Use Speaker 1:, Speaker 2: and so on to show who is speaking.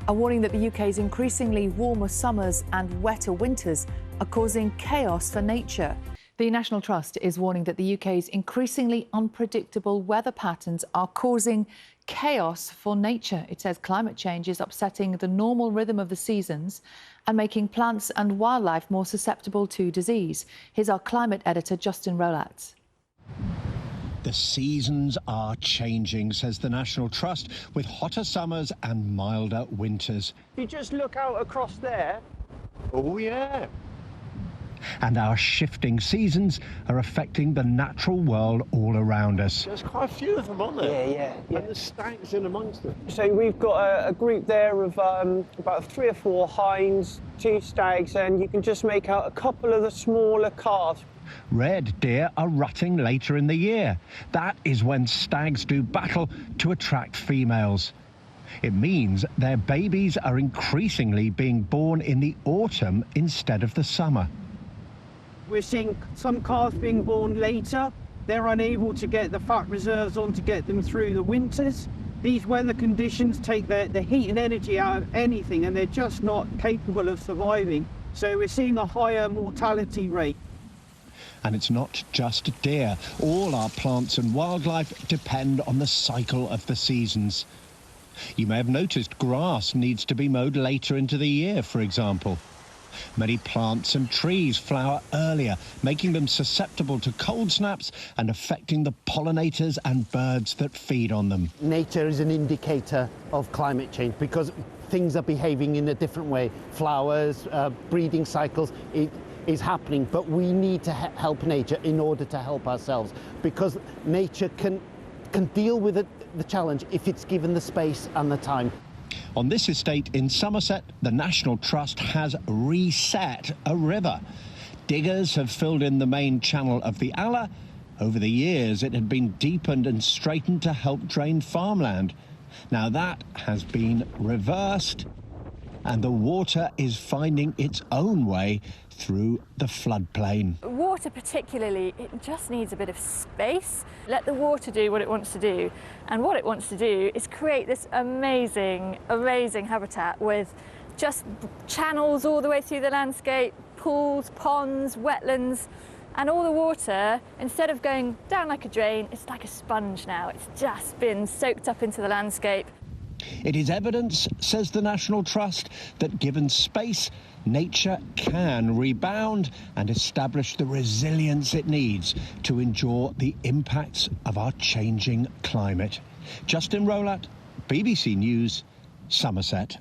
Speaker 1: A warning that the UK's increasingly warmer summers and wetter winters are causing chaos for nature. The National Trust is warning that the UK's increasingly unpredictable weather patterns are causing chaos for nature. It says climate change is upsetting the normal rhythm of the seasons and making plants and wildlife more susceptible to disease. Here's our climate editor, Justin Rolatz.
Speaker 2: The seasons are changing, says the National Trust, with hotter summers and milder winters.
Speaker 3: If you just look out across there, oh yeah.
Speaker 2: And our shifting seasons are affecting the natural world all around us.
Speaker 3: There's quite a few of them on there.
Speaker 4: Yeah.
Speaker 3: And there's stags in amongst them.
Speaker 4: So we've got a group there of about 3 or 4 hinds, 2 stags, and you can just make out a couple of the smaller calves.
Speaker 2: Red deer are rutting later in the year. That is when stags do battle to attract females. It means their babies are increasingly being born in the autumn instead of the summer.
Speaker 5: We're seeing some calves being born later. They're unable to get the fat reserves on to get them through the winters. These weather conditions take the heat and energy out of anything, and they're just not capable of surviving. So we're seeing a higher mortality rate.
Speaker 2: And it's not just deer. All our plants and wildlife depend on the cycle of the seasons. You may have noticed grass needs to be mowed later into the year, for example. Many plants and trees flower earlier, making them susceptible to cold snaps and affecting the pollinators and birds that feed on them.
Speaker 6: Nature is an indicator of climate change because things are behaving in a different way. Flowers, breeding cycles, it is happening, but we need to help nature in order to help ourselves, because nature can deal with the challenge if it's given the space and the time.
Speaker 2: On this estate in Somerset, the National Trust has reset a river. Diggers have filled in the main channel of the Aller. Over the years, it had been deepened and straightened to help drain farmland. Now that has been reversed, and the water is finding its own way through the floodplain.
Speaker 7: Water particularly, it just needs a bit of space. Let the water do what it wants to do. And what it wants to do is create this amazing habitat with just channels all the way through the landscape, pools, ponds, wetlands, and all the water, instead of going down like a drain, it's like a sponge now. It's just been soaked up into the landscape.
Speaker 2: It is evidence, says the National Trust, that given space, nature can rebound and establish the resilience it needs to endure the impacts of our changing climate. Justin Rolatz, BBC News, Somerset.